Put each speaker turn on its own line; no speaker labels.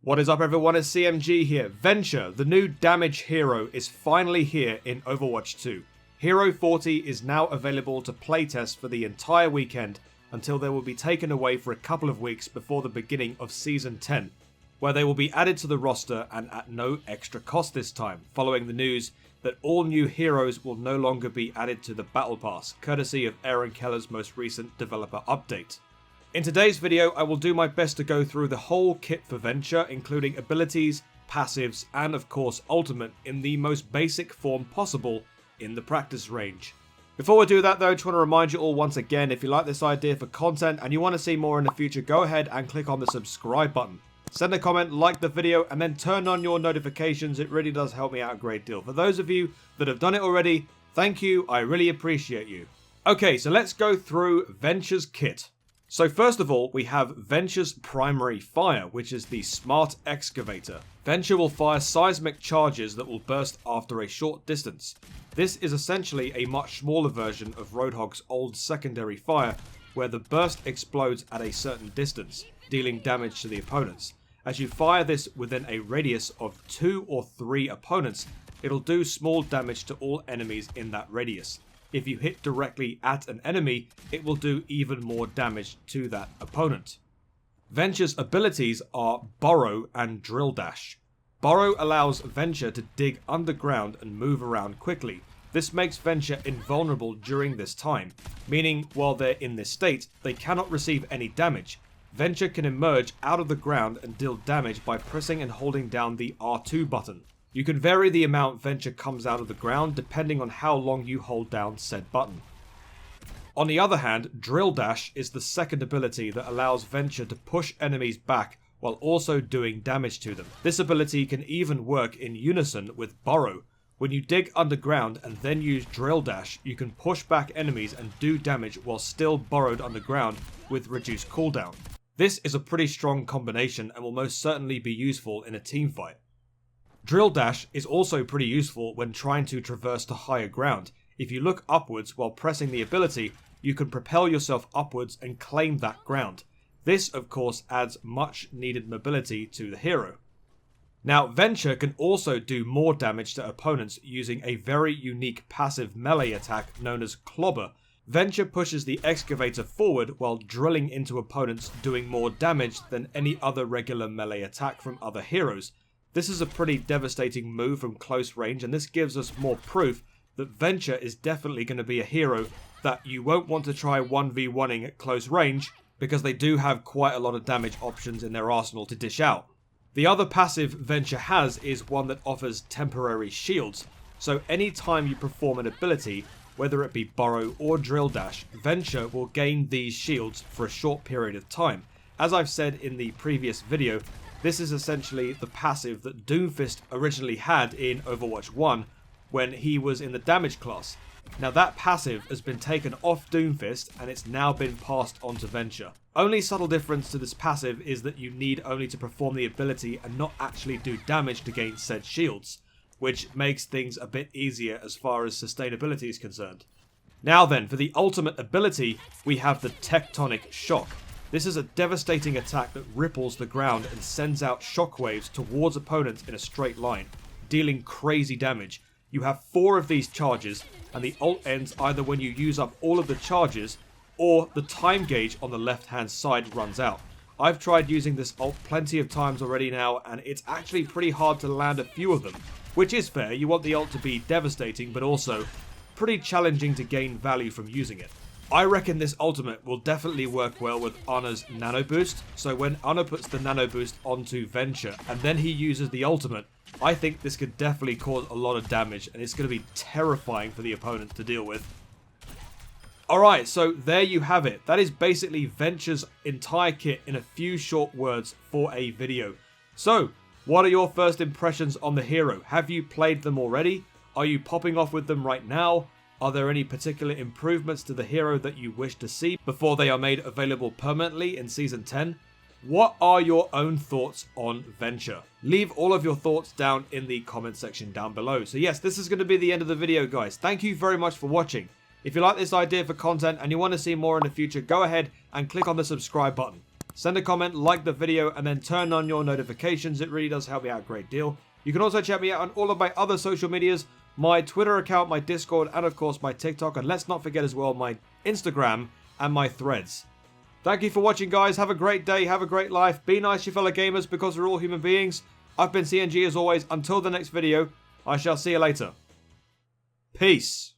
What is up everyone, it's CMG here. Venture, the new damage hero, is finally here in Overwatch 2. Hero 40 is now available to playtest for the entire weekend until they will be taken away for a couple of weeks before the beginning of Season 10, where they will be added to the roster and at no extra cost this time, following the news that all new heroes will no longer be added to the Battle Pass, courtesy of Aaron Keller's most recent developer update. In today's video, I will do my best to go through the whole kit for Venture, including abilities, passives, and of course ultimate in the most basic form possible in the practice range. Before we do that though, I just want to remind you all once again, if you like this idea for content and you want to see more in the future, go ahead and click on the subscribe button. Send a comment, like the video, and then turn on your notifications. It really does help me out a great deal. For those of you that have done it already, thank you, I really appreciate you. Okay, so let's go through Venture's kit. So first of all, we have Venture's primary fire, which is the Smart Excavator. Venture will fire seismic charges that will burst after a short distance. This is essentially a much smaller version of Roadhog's old secondary fire, where the burst explodes at a certain distance, dealing damage to the opponents. As you fire this within a radius of 2 or 3 opponents, it'll do small damage to all enemies in that radius. If you hit directly at an enemy, it will do even more damage to that opponent. Venture's abilities are Burrow and Drill Dash. Burrow allows Venture to dig underground and move around quickly. This makes Venture invulnerable during this time, meaning while they're in this state, they cannot receive any damage. Venture can emerge out of the ground and deal damage by pressing and holding down the R2 button. You can vary the amount Venture comes out of the ground depending on how long you hold down said button. On the other hand, Drill Dash is the second ability that allows Venture to push enemies back while also doing damage to them. This ability can even work in unison with Burrow. When you dig underground and then use Drill Dash, you can push back enemies and do damage while still burrowed underground with reduced cooldown. This is a pretty strong combination and will most certainly be useful in a teamfight. Drill Dash is also pretty useful when trying to traverse to higher ground. If you look upwards while pressing the ability, you can propel yourself upwards and claim that ground. This, of course, adds much needed mobility to the hero. Now, Venture can also do more damage to opponents using a very unique passive melee attack known as Clobber. Venture pushes the Excavator forward while drilling into opponents, doing more damage than any other regular melee attack from other heroes. This is a pretty devastating move from close range, and this gives us more proof that Venture is definitely going to be a hero that you won't want to try 1v1ing at close range, because they do have quite a lot of damage options in their arsenal to dish out. The other passive Venture has is one that offers temporary shields, so anytime you perform an ability, whether it be Burrow or Drill Dash, Venture will gain these shields for a short period of time. As I've said in the previous video, this is essentially the passive that Doomfist originally had in Overwatch 1 when he was in the damage class. Now that passive has been taken off Doomfist and it's now been passed on to Venture. Only subtle difference to this passive is that you need only to perform the ability and not actually do damage to gain said shields, which makes things a bit easier as far as sustainability is concerned. Now then, for the ultimate ability, we have the Tectonic Shock. This is a devastating attack that ripples the ground and sends out shockwaves towards opponents in a straight line, dealing crazy damage. You have 4 of these charges, and the ult ends either when you use up all of the charges, or the time gauge on the left hand side runs out. I've tried using this ult plenty of times already now, and it's actually pretty hard to land a few of them, which is fair. You want the ult to be devastating, but also pretty challenging to gain value from using it. I reckon this ultimate will definitely work well with Ana's Nano Boost, so when Ana puts the Nano Boost onto Venture and then he uses the ultimate, I think this could definitely cause a lot of damage and it's going to be terrifying for the opponent to deal with. Alright, so there you have it. That is basically Venture's entire kit in a few short words for a video. So, what are your first impressions on the hero? Have you played them already? Are you popping off with them right now? Are there any particular improvements to the hero that you wish to see before they are made available permanently in Season 10? What are your own thoughts on Venture? Leave all of your thoughts down in the comment section down below. So yes, this is going to be the end of the video, guys. Thank you very much for watching. If you like this idea for content and you want to see more in the future, go ahead and click on the subscribe button. send a comment, like the video, and then turn on your notifications. It really does help me out a great deal. You can also check me out on all of my other social medias, my Twitter account, my Discord, and of course my TikTok. And let's not forget as well my Instagram and my Threads. Thank you for watching, guys. Have a great day. Have a great life. Be nice to your fellow gamers because we're all human beings. I've been CNG as always. Until the next video, I shall see you later. Peace.